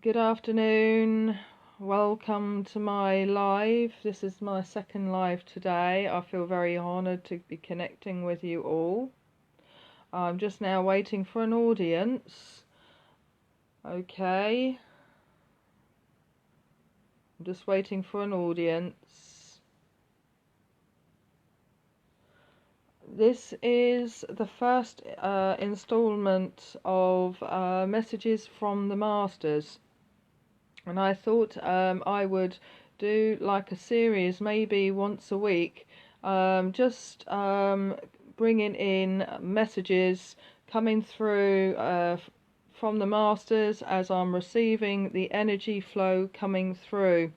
Good afternoon. Welcome to my live. This is my second live today. I feel very honoured to be connecting with you all. I'm just now waiting for an audience. Okay. I'm just waiting for an audience. This is the first installment of messages from the Masters. And I thought I would do like a series, maybe once a week, just bringing in messages coming through from the Masters as I'm receiving the energy flow coming through.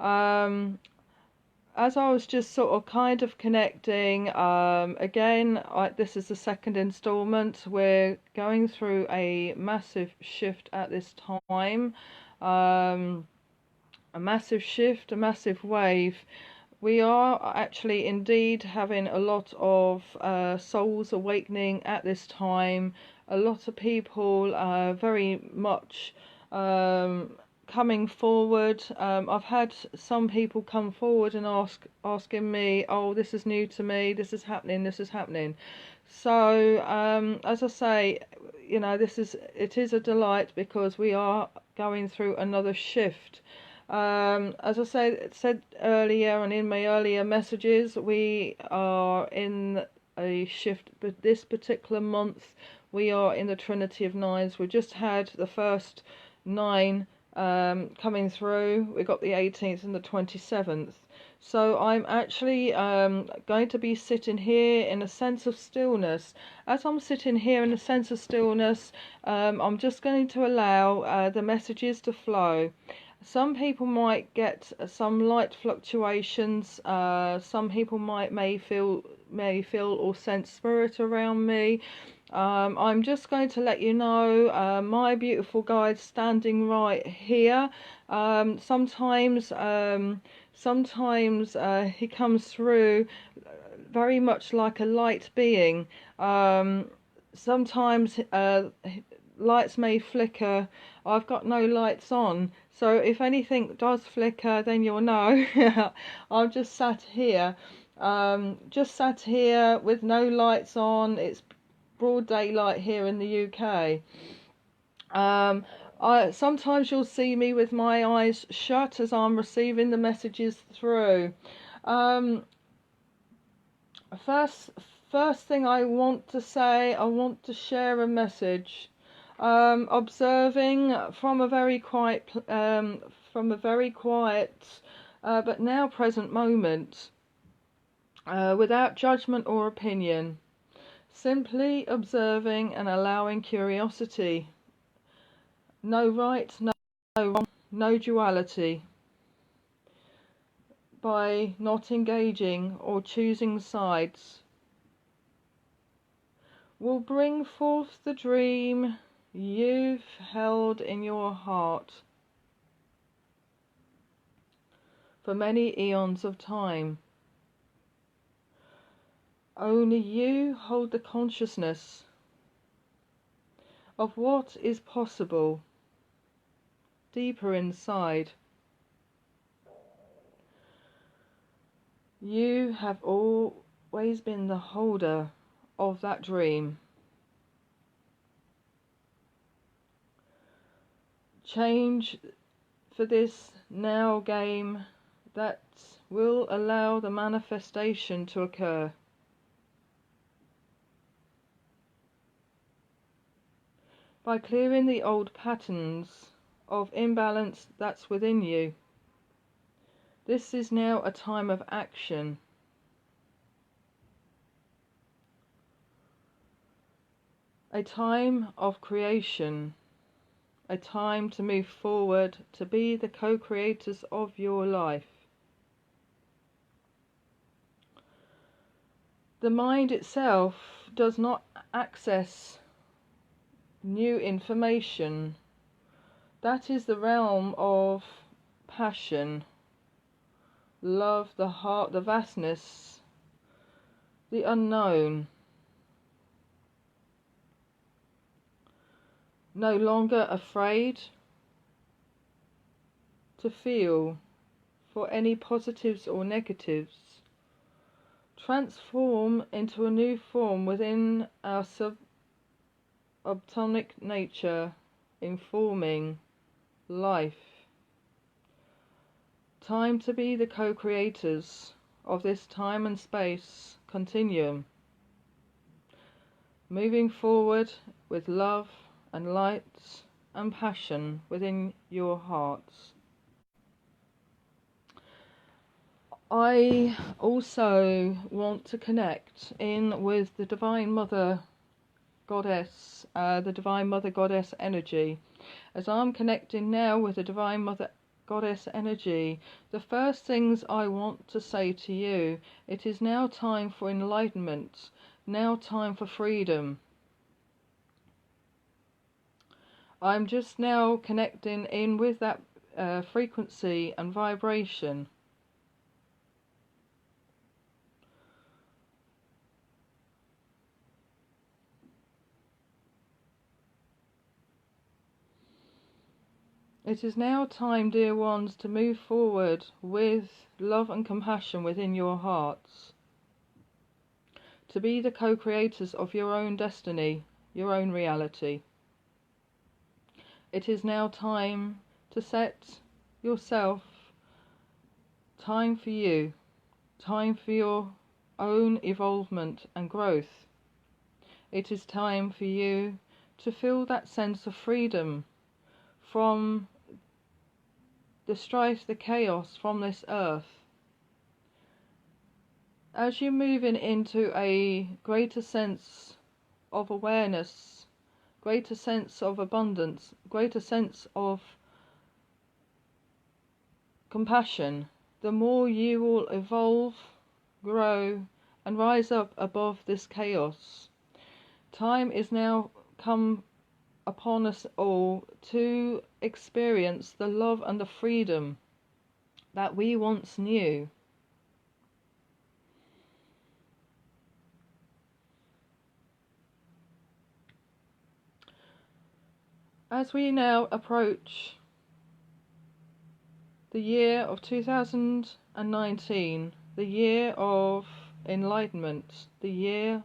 As I was just sort of kind of connecting, again, this is the second installment. We're going through a massive shift at this time. A massive shift, a massive wave. We are actually indeed having a lot of souls awakening at this time. A lot of people very much coming forward. I've had some people come forward and asking me, oh, this is new to me, this is happening, this is happening. So as I say, you know, it is a delight because we are going through another shift. As I said earlier and in my earlier messages, we are in a shift, but this particular month we are in the Trinity of Nines. We just had the first 9 coming through. We got the 18th and the 27th. So I'm actually going to be sitting here in a sense of stillness. As I'm sitting here in a sense of stillness, I'm just going to allow the messages to flow. Some people might get some light fluctuations. Some people may feel or sense spirit around me. I'm just going to let you know my beautiful guide standing right here. Sometimes he comes through very much like a light being. Sometimes lights may flicker. I've got no lights on, so if anything does flicker, then you'll know. I'm just sat here with no lights on. It's broad daylight here in the UK. Sometimes you'll see me with my eyes shut as I'm receiving the messages through. First thing I want to say, I want to share a message. Observing from a very quiet but now present moment, without judgment or opinion. Simply observing and allowing curiosity. No right, no wrong, no duality. By not engaging or choosing sides, will bring forth the dream you've held in your heart for many eons of time. Only you hold the consciousness of what is possible deeper inside. You have always been the holder of that dream. Change for this now game that will allow the manifestation to occur. By clearing the old patterns of imbalance that's within you. This is now a time of action. A time of creation. A time to move forward, to be the co-creators of your life. The mind itself does not access new information. That is the realm of passion, love, the heart, the vastness, the unknown. No longer afraid, to feel for any positives or negatives. Transform into a new form within our subatomic nature, informing life. Time to be the co-creators of this time and space continuum, moving forward with love and light and passion within your hearts. I also want to connect in with the Divine Mother Goddess, the Divine Mother Goddess energy. As I'm connecting now with the Divine Mother Goddess energy, the first things I want to say to you, it is now time for enlightenment, now time for freedom. I'm just now connecting in with that frequency and vibration. It is now time, dear ones, to move forward with love and compassion within your hearts. To be the co-creators of your own destiny, your own reality. It is now time to set yourself, time for you, time for your own evolvement and growth. It is time for you to feel that sense of freedom from the strife, the chaos from this earth. As you're moving into a greater sense of awareness, greater sense of abundance, greater sense of compassion, the more you will evolve, grow, and rise up above this chaos. Time is now come upon us all to experience the love and the freedom that we once knew. As we now approach the year of 2019, the year of enlightenment, the year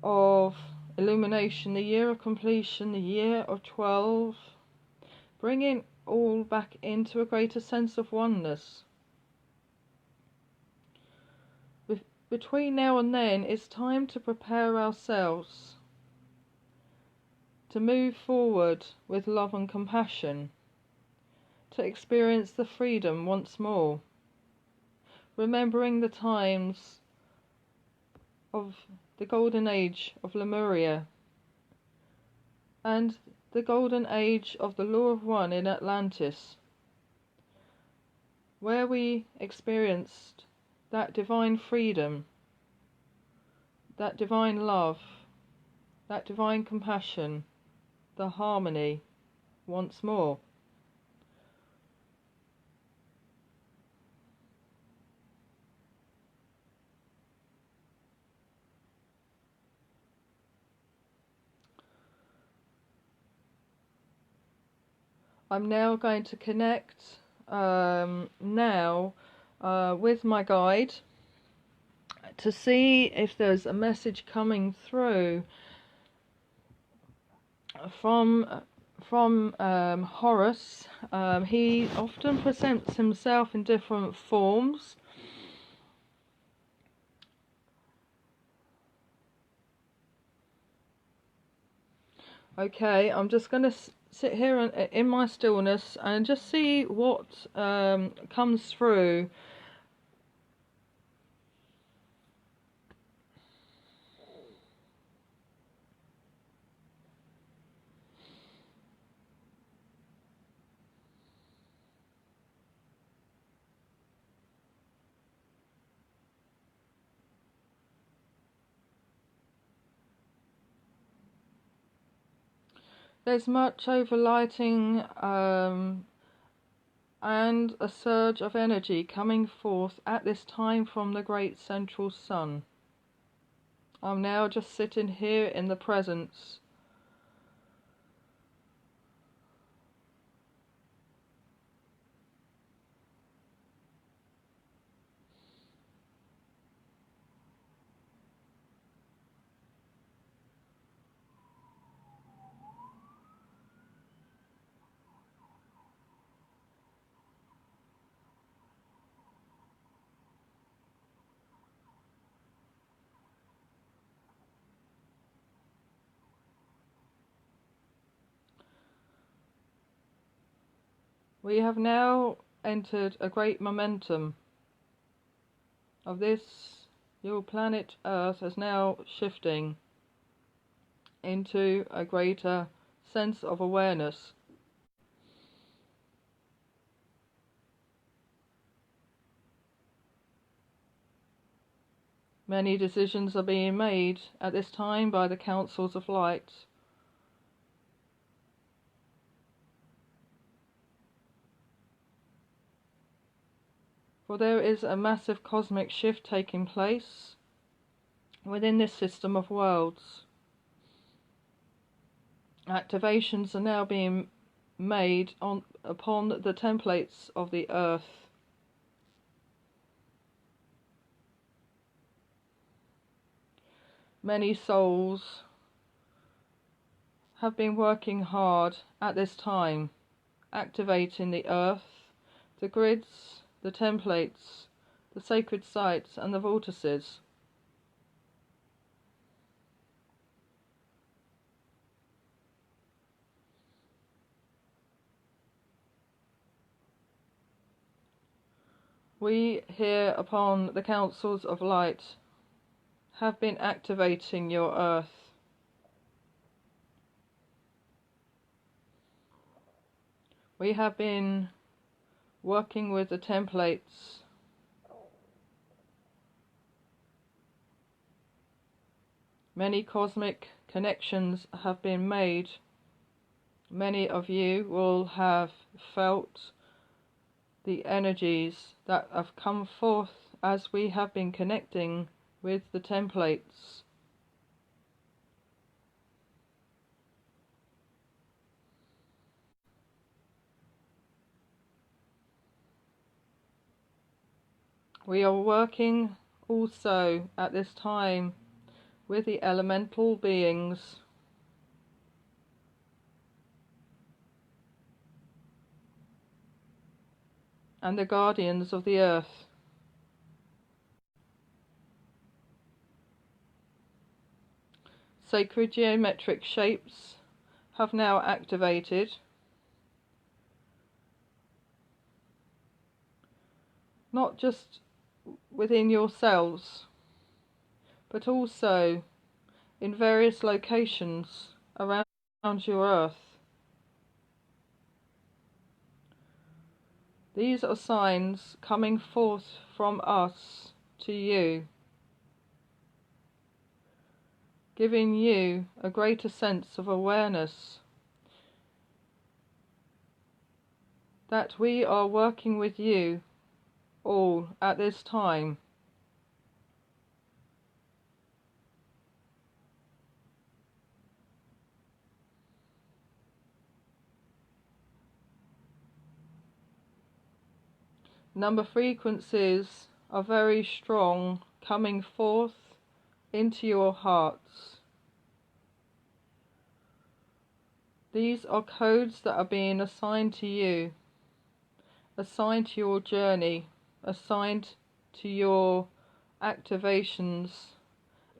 of illumination, the year of completion, the year of 12, bringing all back into a greater sense of oneness. Between now and then, it's time to prepare ourselves to move forward with love and compassion, to experience the freedom once more, remembering the times of the golden age of Lemuria and the golden age of the Law of One in Atlantis, where we experienced that divine freedom, that divine love, that divine compassion, the harmony once more. I'm now going to connect with my guide to see if there's a message coming through from Horus. He often presents himself in different forms. Okay, I'm just going to sit here in my stillness and just see what comes through. There's much overlighting and a surge of energy coming forth at this time from the great central sun. I'm now just sitting here in the presence We have now entered a great momentum of this. Your planet Earth is now shifting into a greater sense of awareness. Many decisions are being made at this time by the councils of light. For there is a massive cosmic shift taking place within this system of worlds. Activations are now being made upon the templates of the earth. Many souls have been working hard at this time, activating the earth, the grids, the templates, the sacred sites and the vortices. We here upon the councils of light have been activating your earth. We have been working with the templates. Many cosmic connections have been made. Many of you will have felt the energies that have come forth as we have been connecting with the templates. We are working also at this time with the elemental beings. And the guardians of the earth. Sacred geometric shapes have now activated. Not just within yourselves, but also in various locations around your earth. These are signs coming forth from us to you, giving you a greater sense of awareness that we are working with you all at this time. Number frequencies are very strong, coming forth into your hearts. These are codes that are being assigned to you, assigned to your journey, assigned to your activations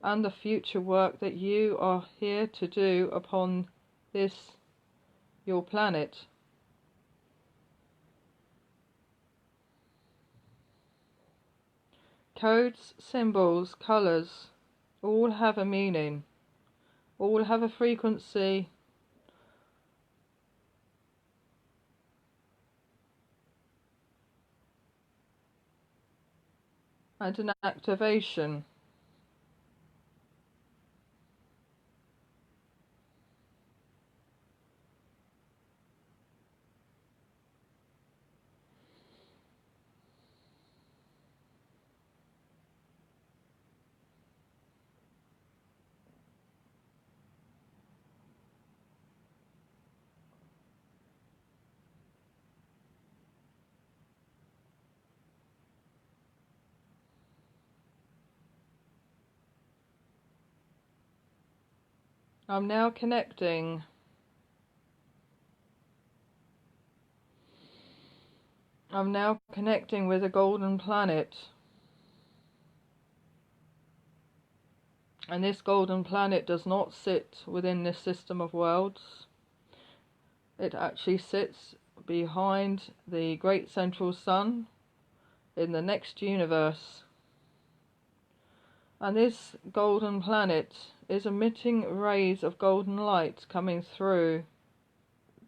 and the future work that you are here to do upon this, your planet. Codes, symbols, colours, all have a meaning, all have a frequency, and an activation. I'm now connecting. I'm now connecting with a golden planet. And this golden planet does not sit within this system of worlds. It actually sits behind the great central sun in the next universe. And this golden planet is emitting rays of golden light coming through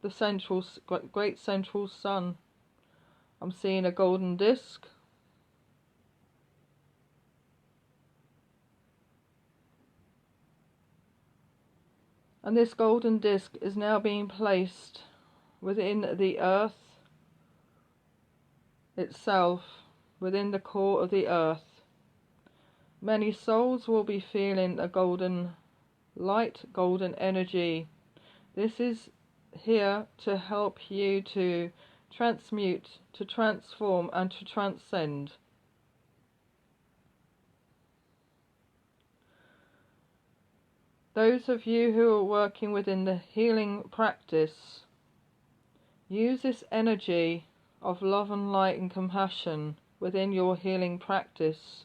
the great central sun. I'm seeing a golden disc. And this golden disc is now being placed within the earth itself, within the core of the earth. Many souls will be feeling a golden light, golden energy. This is here to help you to transmute, to transform, and to transcend. Those of you who are working within the healing practice, use this energy of love and light and compassion within your healing practice.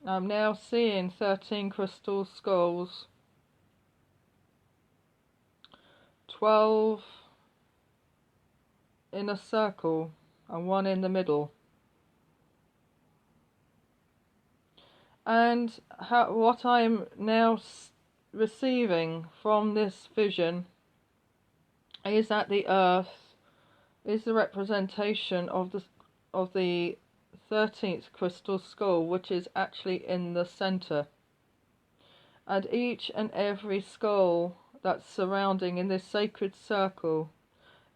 I'm now seeing 13 crystal skulls, 12 in a circle and one in the middle. And what I'm now receiving from this vision is that the earth is the representation of the 13th crystal skull, which is actually in the center. And each and every skull that's surrounding in this sacred circle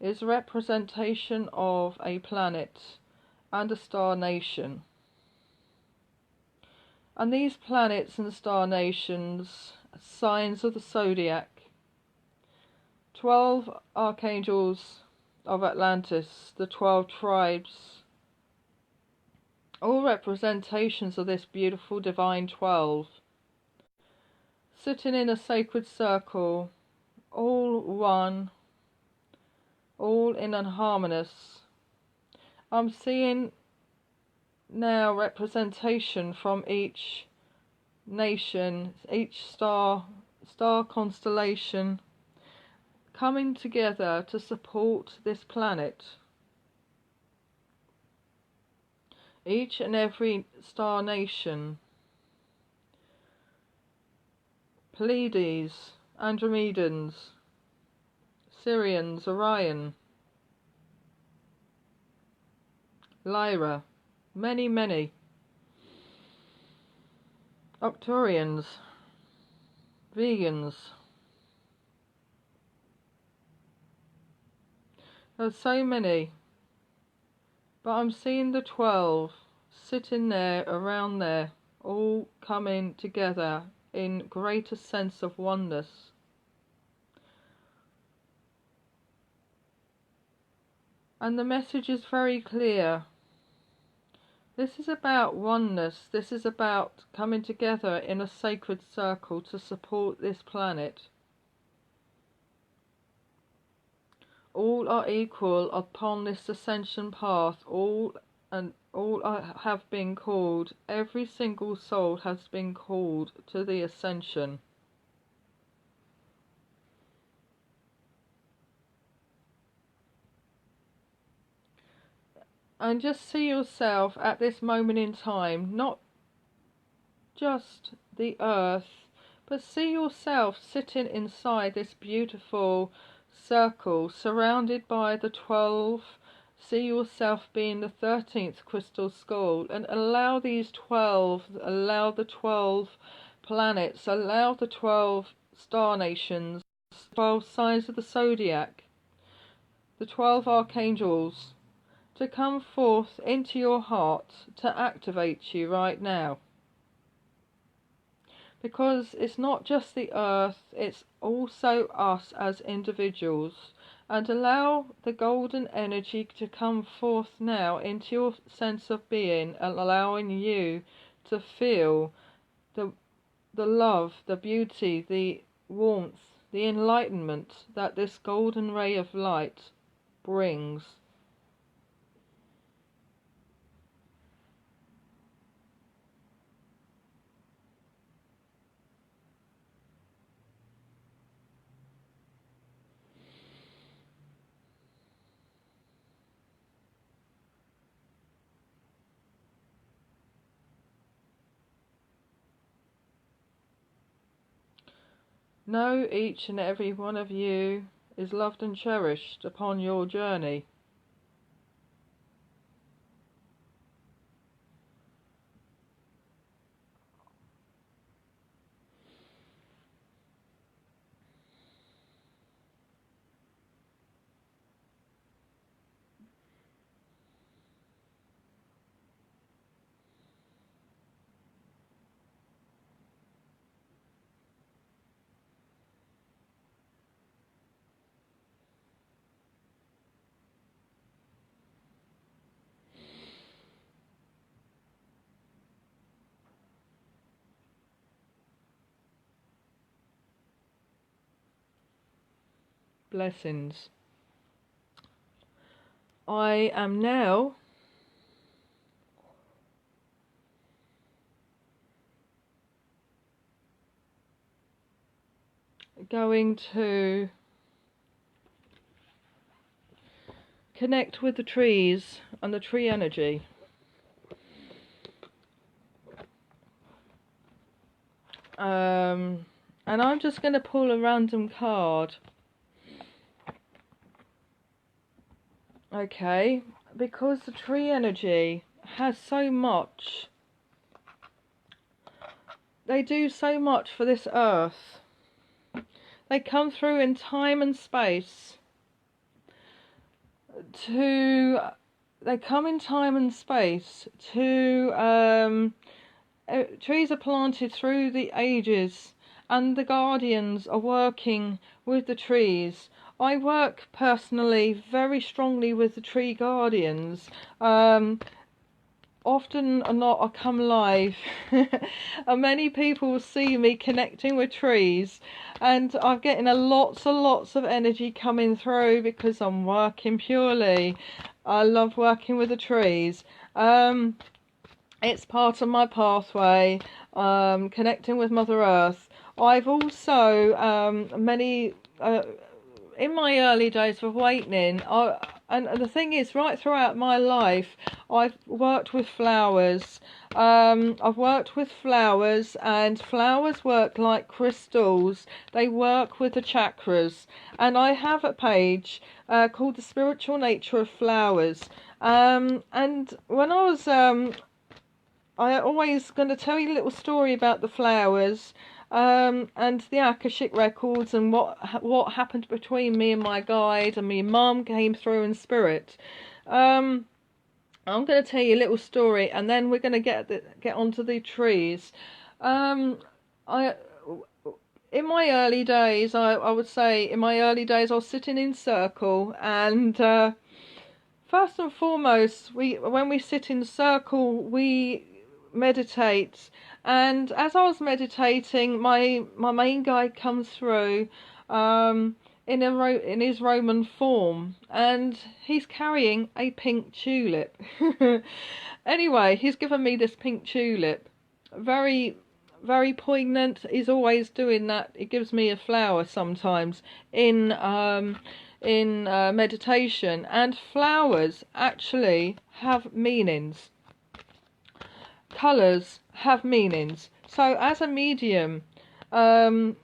is a representation of a planet and a star nation. And these planets and star nations, signs of the zodiac, 12 archangels of Atlantis, the 12 tribes, all representations of this beautiful divine 12, sitting in a sacred circle, all one, all in a harmonious. I'm seeing now representation from each nation, each star constellation, coming together to support this planet. Each and every star nation, Pleiades, Andromedans, Sirians, Orion, Lyra, many, Arcturians, Vegans. There's so many, but I'm seeing the 12 sitting there, around there, all coming together in greater sense of oneness. And the message is very clear. This is about oneness. This is about coming together in a sacred circle to support this planet. All are equal upon this ascension path. All have been called. Every single soul has been called to the ascension. And just see yourself at this moment in time, not just the earth, but see yourself sitting inside this beautiful circle, surrounded by the 12. See yourself being the 13th crystal skull, and allow the 12 planets, allow the 12 star nations, 12 signs of the zodiac, the 12 archangels, to come forth into your heart to activate you right now. Because it's not just the earth, it's also us as individuals. and allow the golden energy to come forth now into your sense of being, and allowing you to feel the love, the beauty, the warmth, the enlightenment that this golden ray of light brings. Know each and every one of you is loved and cherished upon your journey. Blessings. I am now going to connect with the trees and the tree energy. And I'm just going to pull a random card. Okay, because the tree energy has so much. They do so much for this earth. They come through in time and space they come in time and space to trees are planted through the ages, and the guardians are working with the trees. I work personally very strongly with the tree guardians. Often or not, I come live and many people see me connecting with trees, and I'm getting lots and lots of energy coming through because I'm working purely. I love working with the trees. It's part of my pathway, connecting with Mother Earth. I've also in my early days of awakening, and the thing is, right throughout my life, I've worked with flowers. I've worked with flowers, and flowers work like crystals. They work with the chakras. And I have a page called The Spiritual Nature of Flowers. And when I was, I always going to tell you a little story about the flowers. And the Akashic records, and what happened between me and my guide, and my mum came through in spirit. I'm going to tell you a little story, and then we're going to get onto the trees. In my early days, I would say, in my early days, I was sitting in circle, and first and foremost, when we sit in circle, we meditate. And as I was meditating, my main guide comes through in his Roman form, and he's carrying a pink tulip. Anyway, he's given me this pink tulip. Very, very poignant. He's always doing that. He gives me a flower sometimes in meditation, and flowers actually have meanings. Colours have meanings. So as a medium, when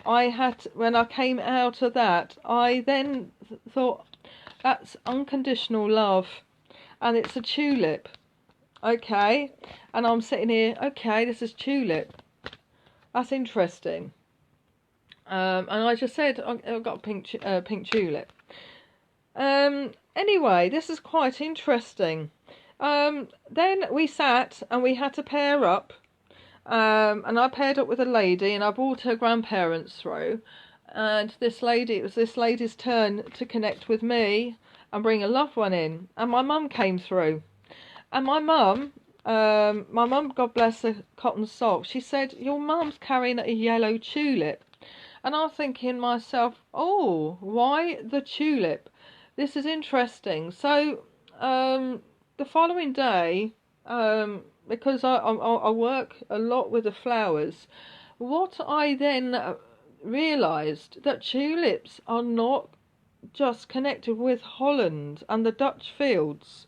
I came out of that, I then thought, that's unconditional love, and it's a tulip. Okay, and I'm sitting here, okay, this is tulip. That's interesting. And I just said, I've got a pink tulip. Anyway, this is quite interesting. Then we sat and we had to pair up, and I paired up with a lady, and I brought her grandparents through, and it was this lady's turn to connect with me and bring a loved one in, and my mum came through. And my mum, God bless her cotton sock, she said, your mum's carrying a yellow tulip. And I was thinking myself, oh, why the tulip? This is interesting. So the following day, because I work a lot with the flowers, what I then realised that tulips are not just connected with Holland and the Dutch fields.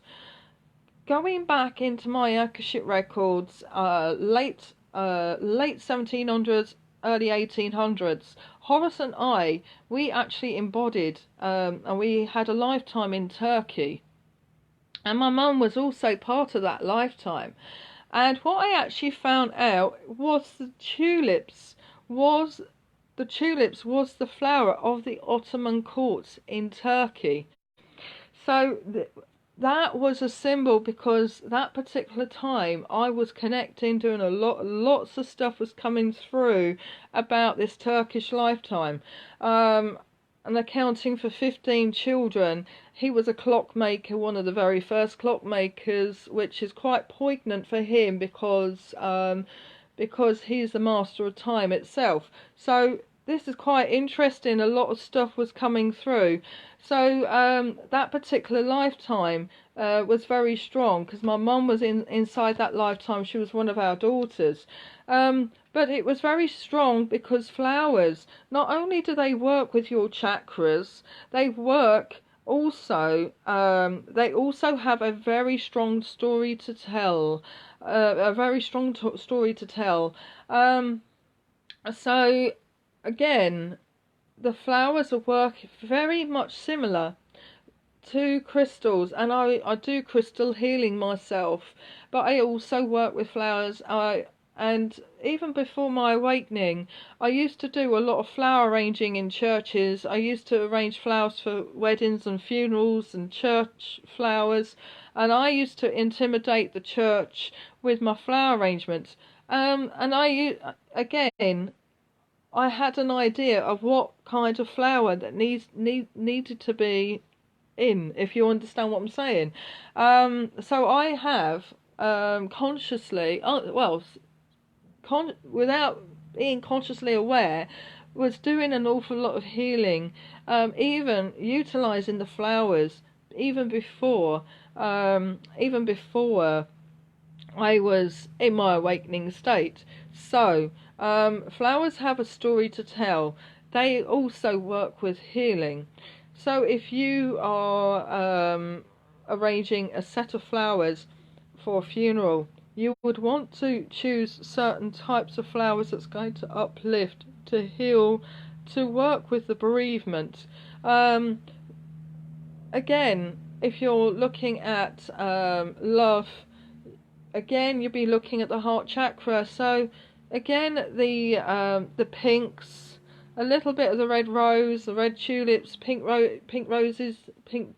Going back into my Akashic records, late 1700s, early 1800s, Horus and we actually embodied, and we had a lifetime in Turkey. And my mum was also part of that lifetime. And what I actually found out was the tulips was the flower of the Ottoman courts in Turkey. So that was a symbol, because that particular time I was connecting, doing lots of stuff was coming through about this Turkish lifetime, and accounting for 15 children. He was a clockmaker, one of the very first clockmakers, which is quite poignant for him because he's the master of time itself. So this is quite interesting. A lot of stuff was coming through. So that particular lifetime was very strong, because my mum was inside that lifetime. She was one of our daughters. But it was very strong because flowers, not only do they work with your chakras, they also have a very strong story to tell. So again, the flowers work very much similar to crystals, and I do crystal healing myself, but I also work with flowers. And even before my awakening, I used to do a lot of flower arranging in churches. I used to arrange flowers for weddings and funerals and church flowers, and I used to intimidate the church with my flower arrangements. And I had an idea of what kind of flower that needed to be in, if you understand what I'm saying. So I have consciously, without being consciously aware, was doing an awful lot of healing, even utilising the flowers, even before I was in my awakening state. So flowers have a story to tell. They also work with healing. So if you are arranging a set of flowers for a funeral, you would want to choose certain types of flowers that's going to uplift, to heal, to work with the bereavement. Again, if you're looking at love, again, you'll be looking at the heart chakra. So again, the pinks, a little bit of the red rose, the red tulips, pink roses, pink.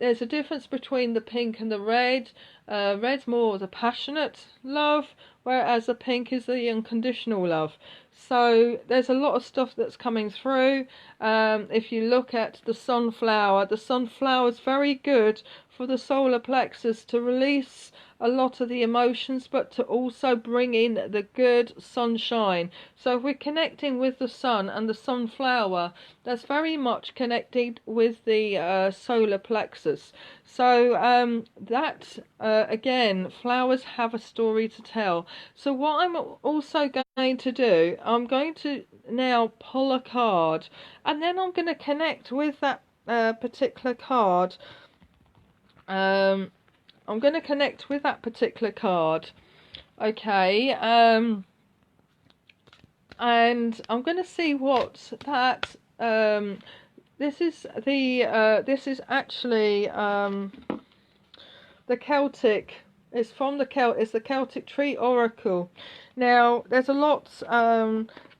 There's a difference between the pink and the red. Red's more the passionate love, whereas the pink is the unconditional love. So there's a lot of stuff that's coming through. If you look at the sunflower is very good for the solar plexus to release a lot of the emotions, but to also bring in the good sunshine. So if we're connecting with the sun and the sunflower, that's very much connected with the solar plexus. So again, flowers have a story to tell. So what I'm also going to do, I'm going to now pull a card, and then I'm going to connect with that particular card. I'm going to connect with that particular card. Okay, and I'm going to see what that this is actually the Celtic. It's from the It's the Celtic Tree Oracle. Now there's a lot.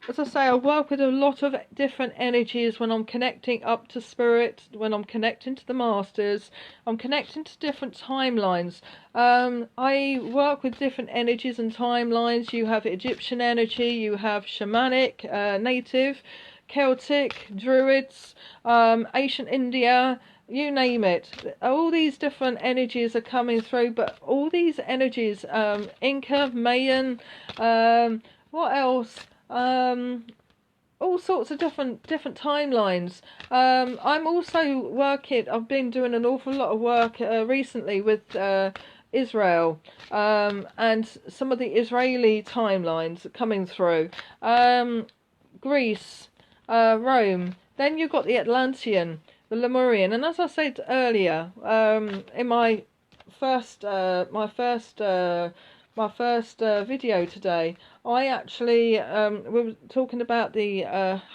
As I say, I work with a lot of different energies when I'm connecting up to spirit, when I'm connecting to the masters, I'm connecting to different timelines. I work with different energies and timelines. You have Egyptian energy, you have shamanic, native, Celtic, Druids, ancient India, you name it. All these different energies are coming through, but all these energies, Inca, Mayan, what else? All sorts of different timelines. I'm also working. I've been doing an awful lot of work recently with Israel, and some of the Israeli timelines coming through. Greece, Rome. Then you've got the Atlantean, the Lemurian, and as I said earlier, in my first video today, I actually we were talking about the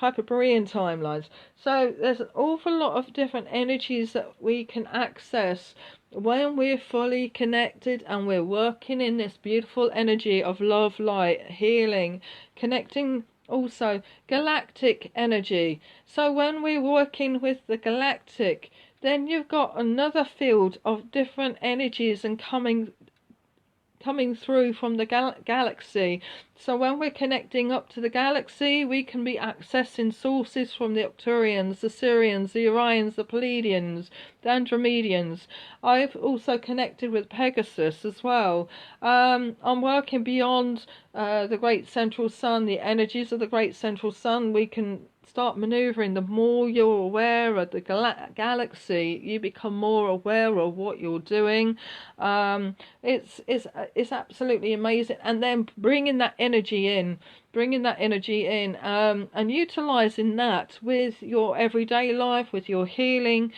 Hyperborean timelines. So there's an awful lot of different energies that we can access when we're fully connected and we're working in this beautiful energy of love, light, healing, connecting also galactic energy. So when we're working with the galactic, then you've got another field of different energies and coming through from the galaxy. So when we're connecting up to the galaxy, we can be accessing sources from the Arcturians, the Sirians, the Orions, the Pleiadians, the Andromedians. I've also connected with Pegasus as well. I'm working beyond the Great Central Sun, the energies of the Great Central Sun. We can start maneuvering. The more you're aware of the galaxy, you become more aware of what you're doing. It's absolutely amazing. And then bringing that energy in, and utilizing that with your everyday life, with your healing,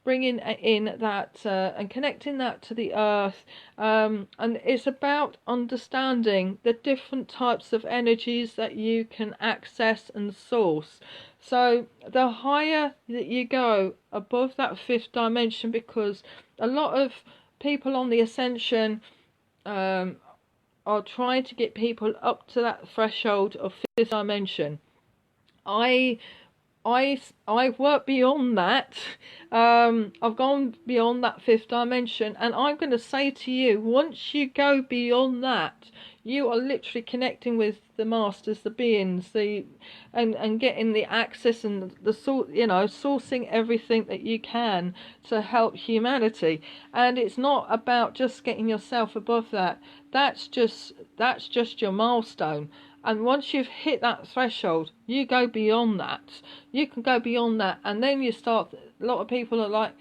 bringing in that and connecting that to the earth, and it's about understanding the different types of energies that you can access and source. So the higher that you go above that fifth dimension, because a lot of people on the ascension are trying to get people up to that threshold of fifth dimension. I work beyond that. I've gone beyond that fifth dimension, and I'm going to say to you, once you go beyond that, you are literally connecting with the masters, the beings, and getting the access and the sourcing everything that you can to help humanity. And it's not about just getting yourself above that. That's just your milestone. And once you've hit that threshold, you go beyond that. You can go beyond that, and then you start. A lot of people are like,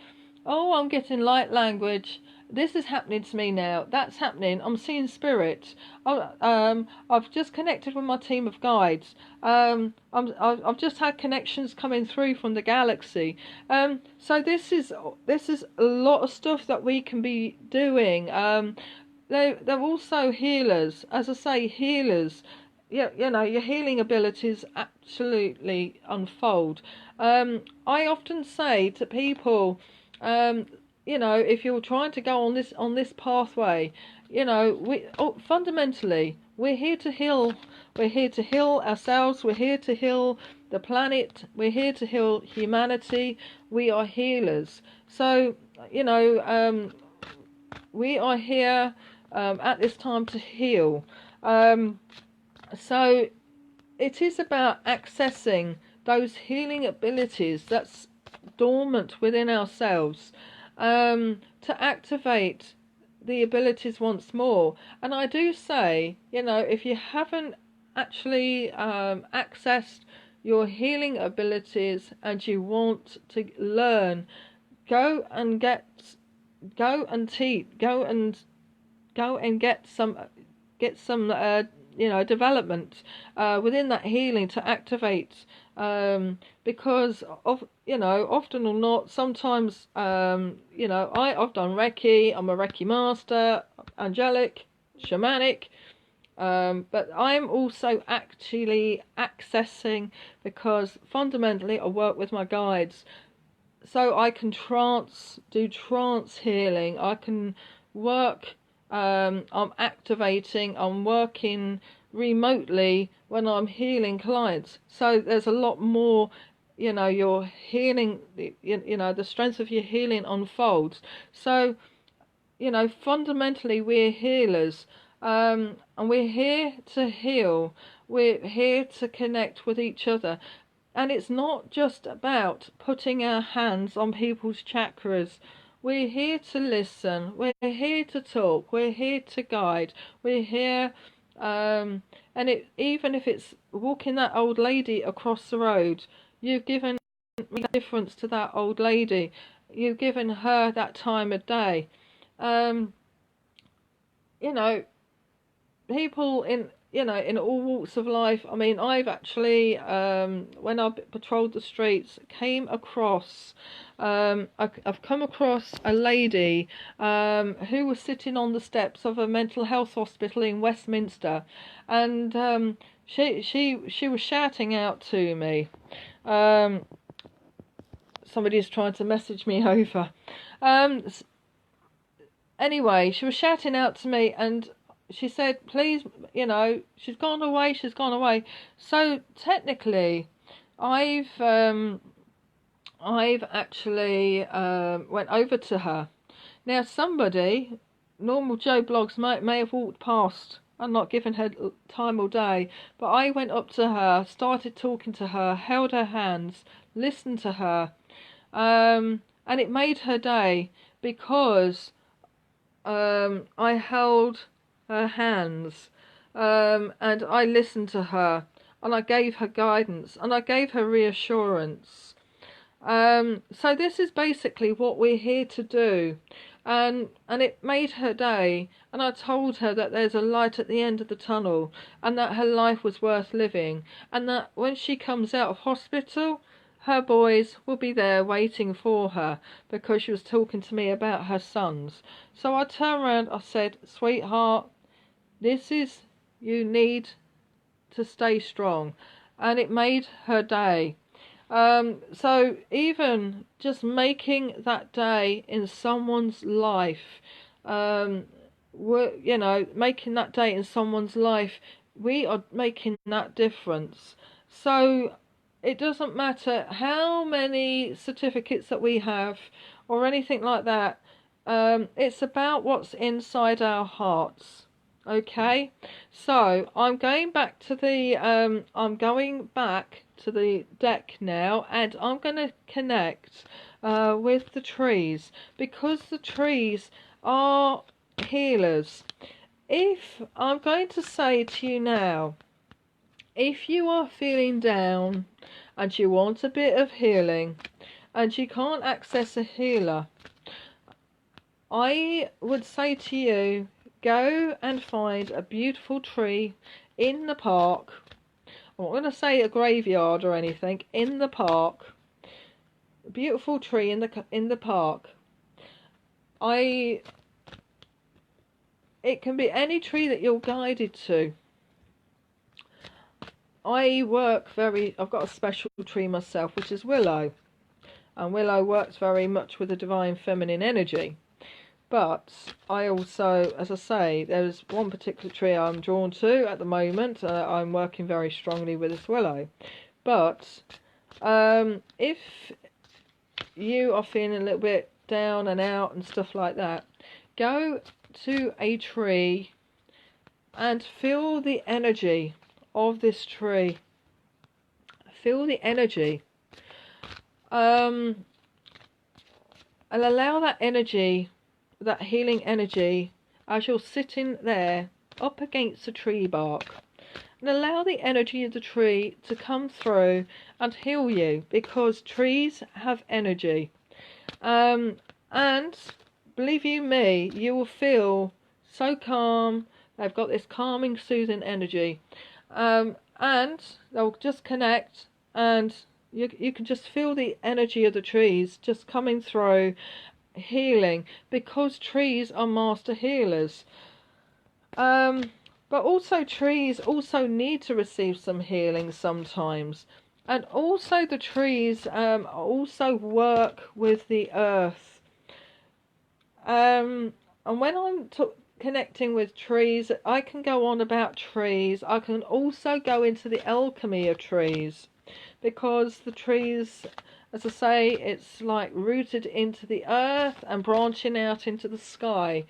"Oh, I'm getting light language. This is happening to me now. That's happening. I'm seeing spirits. I've just connected with my team of guides. I've just had connections coming through from the galaxy. So this is a lot of stuff that we can be doing. They're also healers, as I say, healers. Yeah, your healing abilities absolutely unfold. I often say to people, if you're trying to go on this pathway, fundamentally we're here to heal. We're here to heal ourselves. We're here to heal the planet. We're here to heal humanity. We are healers. So we are here at this time to heal. So it is about accessing those healing abilities that's dormant within ourselves, to activate the abilities once more. And I do say, if you haven't actually accessed your healing abilities and you want to learn, go and get some development within that healing to activate, because of often or not, sometimes I've done Reiki. I'm a Reiki master, angelic, shamanic, but I'm also actually accessing, because fundamentally I work with my guides, so I can do trance healing. I can work. I'm activating. I'm working remotely when I'm healing clients. So there's a lot more. Your healing. The strength of your healing unfolds. So fundamentally we're healers. And we're here to heal. We're here to connect with each other. And it's not just about putting our hands on people's chakras. We're here to listen. We're here to talk. We're here to guide. We're here, and even if it's walking that old lady across the road, you've given a difference to that old lady. You've given her that time of day. Um, you know, people in all walks of life. I mean, I've actually when I patrolled the streets came across I've come across a lady who was sitting on the steps of a mental health hospital in Westminster, and she was shouting out to me. Somebody's trying to message me over. Anyway, she was shouting out to me, and she said, please, she's gone away, she's gone away. So technically, I've actually went over to her. Now somebody, normal Joe Blogs, may have walked past and not given her time all day, but I went up to her, started talking to her, held her hands, listened to her, and it made her day, because I held her hands, and I listened to her, and I gave her guidance, and I gave her reassurance. So this is basically what we're here to do, and it made her day, and I told her that there's a light at the end of the tunnel, and that her life was worth living, and that when she comes out of hospital, her boys will be there waiting for her, because she was talking to me about her sons. So I turned around, I said, sweetheart, you need to stay strong. And it made her day. So even just making that day in someone's life, making that day in someone's life, we are making that difference. So it doesn't matter how many certificates that we have or anything like that. It's about what's inside our hearts. Okay, so I'm going back to the deck now, and I'm going to connect with the trees, because the trees are healers. If I'm going to say to you now, if you are feeling down and you want a bit of healing and you can't access a healer, I would say to you, go and find a beautiful tree in the park. I'm not going to say a graveyard or anything. In the park, a beautiful tree in the park. It can be any tree that you're guided to. I've got a special tree myself, which is willow, and willow works very much with the divine feminine energy. But I also, as I say, there's one particular tree I'm drawn to at the moment. I'm working very strongly with this willow. But if you are feeling a little bit down and out and stuff like that, go to a tree and feel the energy of this tree. Feel the energy. And allow that energy, that healing energy, as you're sitting there up against the tree bark, and allow the energy of the tree to come through and heal you, because trees have energy. And believe you me, you will feel so calm. They've got this calming, soothing energy, and they'll just connect, and you can just feel the energy of the trees just coming through, healing, because trees are master healers. But also trees also need to receive some healing sometimes, and also the trees also work with the earth. And when I'm connecting with trees, I can go on about trees. I can also go into the alchemy of trees, because the trees, as I say, it's like rooted into the earth and branching out into the sky.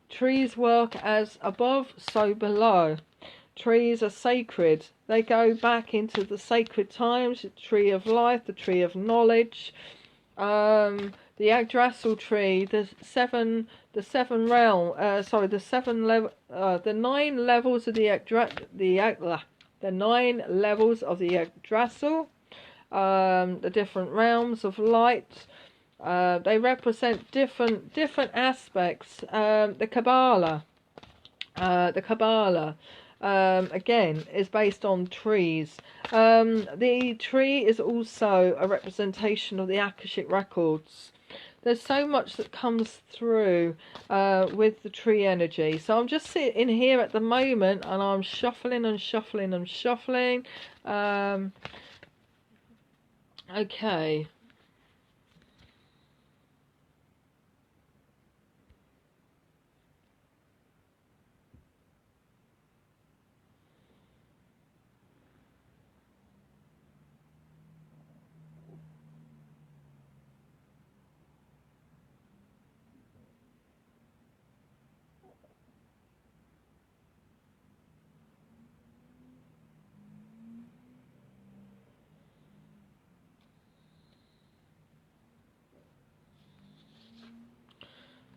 Trees work as above, so below. Trees are sacred. They go back into the sacred times, the tree of life, the tree of knowledge. The Yggdrasil tree, the nine levels of the 9 levels of the Yggdrasil, the different realms of light. They represent different aspects. The Kabbalah, again, is based on trees. The tree is also a representation of the Akashic records. There's so much that comes through with the tree energy. So I'm just sitting here at the moment and I'm shuffling and shuffling and shuffling. Okay.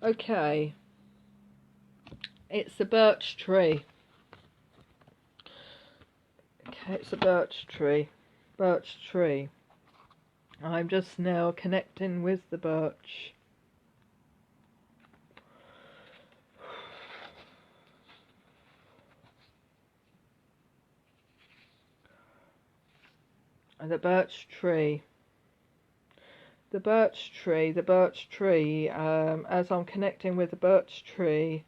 Okay. It's the birch tree. Okay, it's a birch tree. Birch tree. I'm just now connecting with the birch. And the birch tree. The birch tree, as I'm connecting with the birch tree,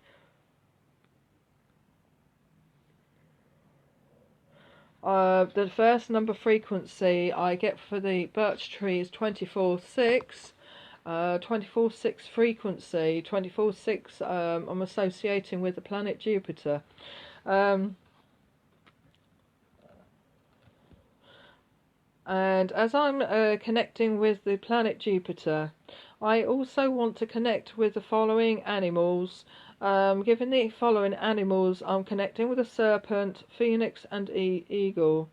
the first number frequency I get for the birch tree is 24/6. 24/6 frequency, 24/6, I'm associating with the planet Jupiter. And as I'm connecting with the planet Jupiter, I also want to connect with the following animals. Given the following animals, I'm connecting with a serpent, phoenix, and eagle.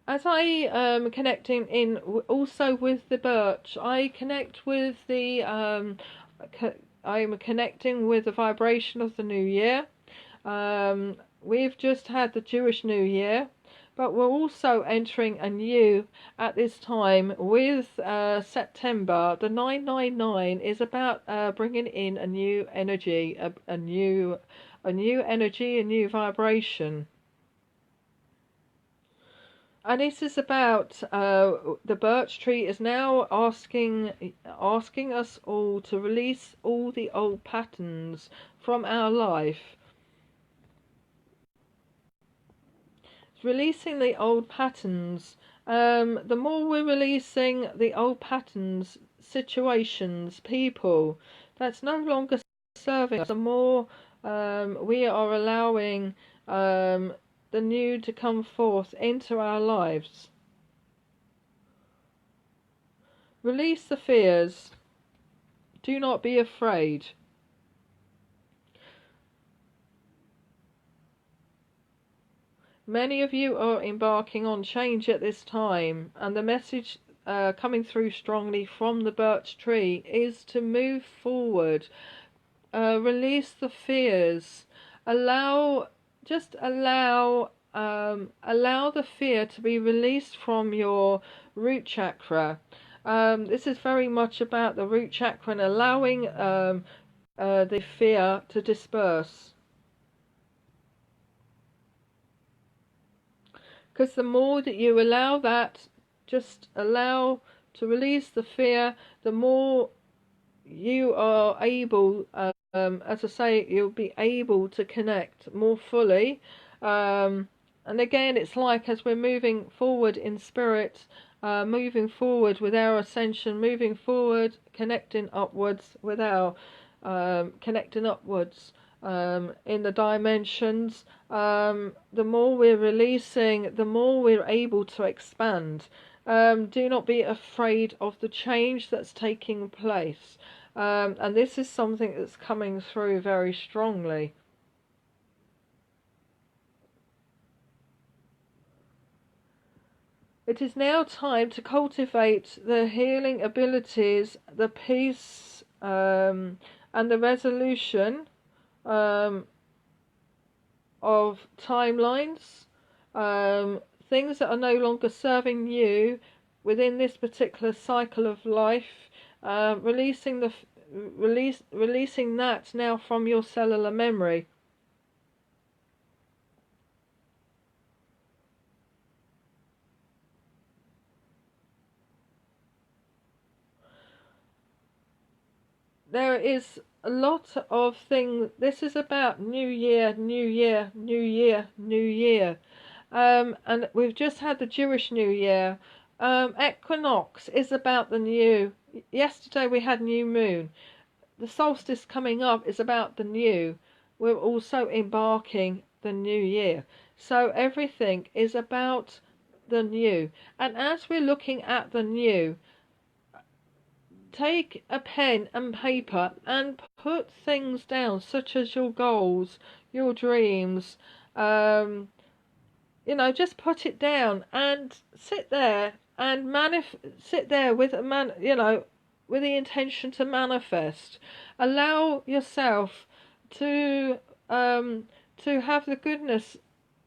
As I am connecting in also with the birch, I connect with the I'm connecting with the vibration of the new year. We've just had the Jewish New Year, but we're also entering a new at this time with September. The 999 is about bringing in a new energy, a new energy, a new vibration. And this is about the birch tree is now asking us all to release all the old patterns from our life. It's releasing the old patterns. The more we're releasing the old patterns, situations, people that's no longer serving us, the more we are allowing the new to come forth into our lives. Release the fears. Do not be afraid. Many of you are embarking on change at this time, and the message coming through strongly from the birch tree is to move forward. Release the fears. Allow the fear to be released from your root chakra. This is very much about the root chakra and allowing the fear to disperse. Because the more that you allow that, just allow to release the fear, the more you are able, as I say, you'll be able to connect more fully. And again, it's like as we're moving forward in spirit, moving forward with our ascension, moving forward, connecting upwards with our connecting upwards. in the dimensions, the more we're releasing, the more we're able to expand. Do not be afraid of the change that's taking place. And this is something that's coming through very strongly. It is now time to cultivate the healing abilities, the peace, and the resolution of timelines, things that are no longer serving you within this particular cycle of life, releasing that now from your cellular memory. There is a lot of things. This is about new year, new year, new year, new year. And we've just had the Jewish New Year. Equinox is about the new. Yesterday we had new moon. The solstice coming up is about the new. We're also embarking the new year. So everything is about the new. And as we're looking at the new, take a pen and paper and put things down, such as your goals, your dreams. Just put it down and sit there and sit there with with the intention to manifest. Allow yourself to have the goodness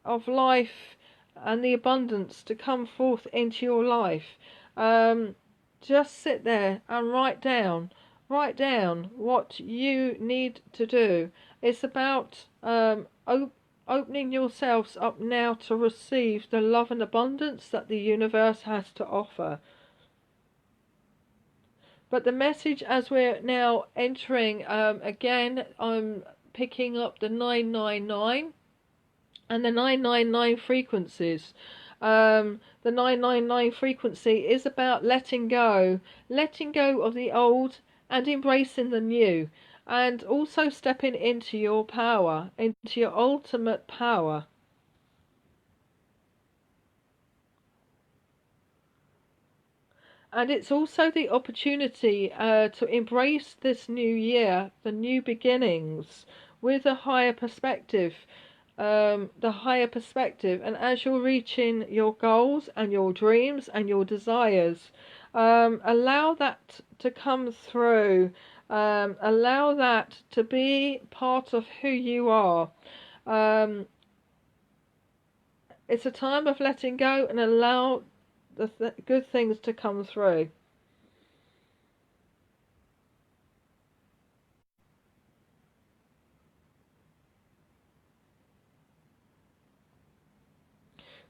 of life and the abundance to come forth into your life. Just sit there and write down what you need to do. It's about opening yourselves up now to receive the love and abundance that the universe has to offer. But the message, as we're now entering, again, I'm picking up the 999 and the 999 frequencies. The 999 frequency is about letting go of the old and embracing the new, and also stepping into your power, into your ultimate power. And it's also the opportunity to embrace this new year, the new beginnings, with a higher perspective. And as you're reaching your goals and your dreams and your desires, allow that to come through. Allow that to be part of who you are. It's a time of letting go and allow the good things to come through.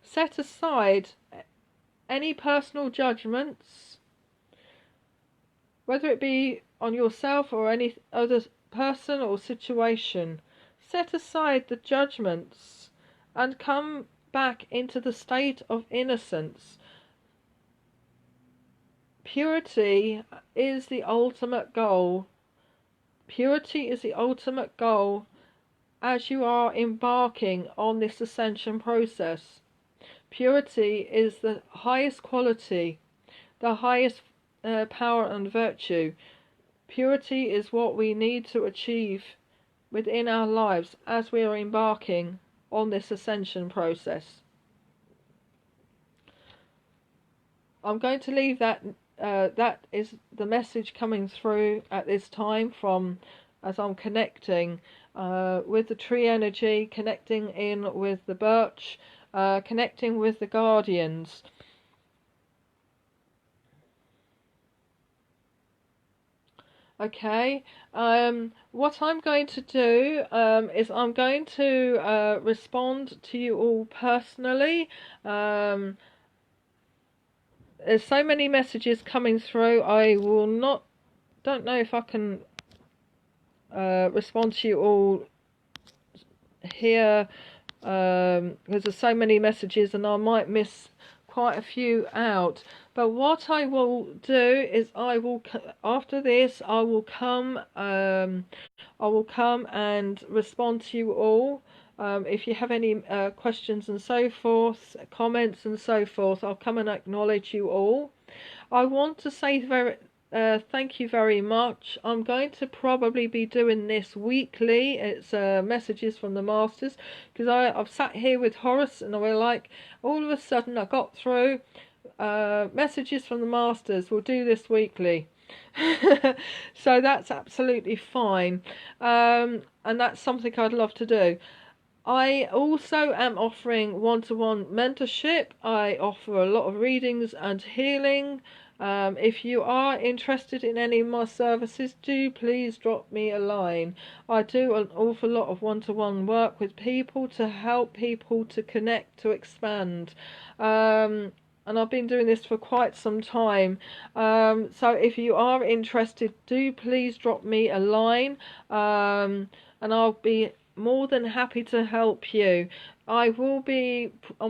Set aside any personal judgments, whether it be on yourself or any other person or situation. Set aside the judgments and come back into the state of innocence. Purity is the ultimate goal. Purity is the ultimate goal as you are embarking on this ascension process. Purity is the highest quality, the highest power and virtue. Purity is what we need to achieve within our lives as we are embarking on this ascension process. I'm going to leave that. That is the message coming through at this time from as I'm connecting with the tree energy, connecting in with the birch, connecting with the guardians. Okay, what I'm going to do is I'm going to respond to you all personally. There's so many messages coming through. I don't know if I can respond to you all here because there's so many messages and I might miss quite a few out. But what I will do is after this I will come and respond to you all. If you have any questions and so forth, comments and so forth, I'll come and acknowledge you all. I want to say thank you very much. I'm going to probably be doing this weekly. It's messages from the masters, because I've sat here with Horus and we're like, all of a sudden I got through messages from the masters. We'll do this weekly. So that's absolutely fine, and that's something I'd love to do. I also am offering one-to-one mentorship. I offer a lot of readings and healing. If you are interested in any of my services, do please drop me a line. I do an awful lot of one-to-one work with people to help people to connect, to expand. And I've been doing this for quite some time. So if you are interested, do please drop me a line, and I'll be more than happy to help you. I'm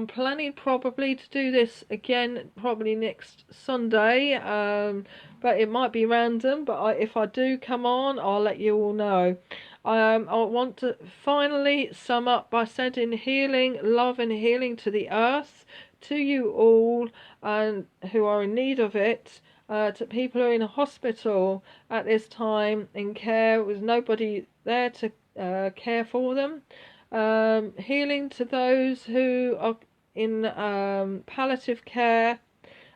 planning probably to do this again probably next Sunday, but it might be random, but if I do come on, I'll let you all know. I want to finally sum up by sending healing, love and healing to the earth, to you all and who are in need of it, to people who are in a hospital at this time in care with nobody there to care for them. Healing to those who are in palliative care,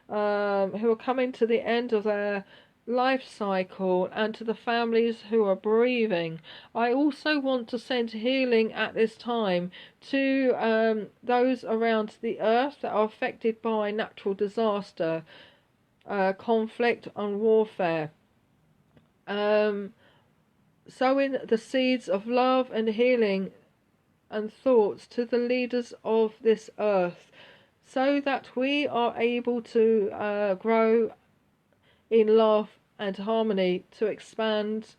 who are coming to the end of their life cycle, and to the families who are bereaving. I also want to send healing at this time to those around the earth that are affected by natural disaster, conflict and warfare. Sowing the seeds of love and healing and thoughts to the leaders of this earth, so that we are able to grow in love and harmony, to expand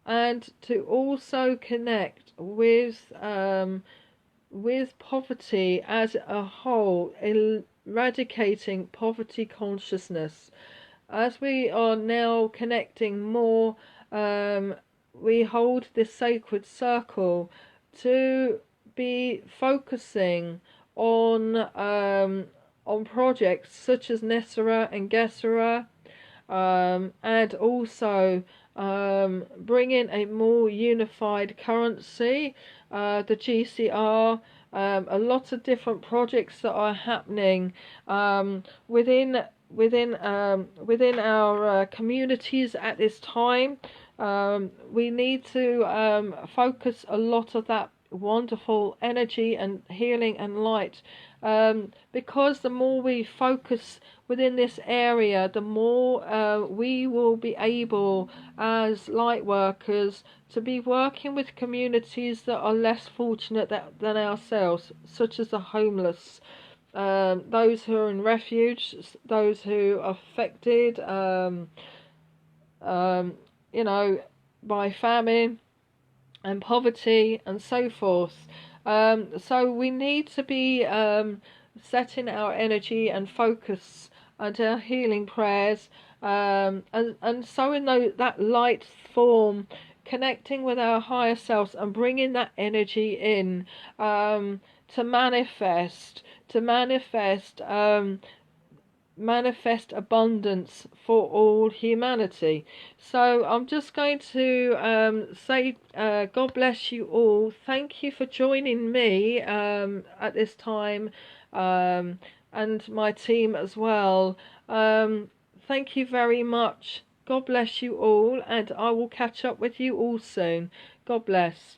and to also connect with poverty as a whole, eradicating poverty consciousness. As we are now connecting more, we hold this sacred circle to be focusing on projects such as Nessera and Gesera, and also bringing a more unified currency, the GCR, a lot of different projects that are happening within our communities at this time. We need to focus a lot of that wonderful energy and healing and light, because the more we focus within this area, the more we will be able as light workers to be working with communities that are less fortunate than ourselves, such as the homeless, those who are in refuge, those who are affected by famine and poverty and so forth. So we need to be setting our energy and focus and our healing prayers, and so in that light form, connecting with our higher selves and bringing that energy in, to manifest abundance for all humanity. So I'm just going to say God bless you all. Thank you for joining me at this time, and my team as well. Thank you very much. God bless you all, and I will catch up with you all soon. God bless.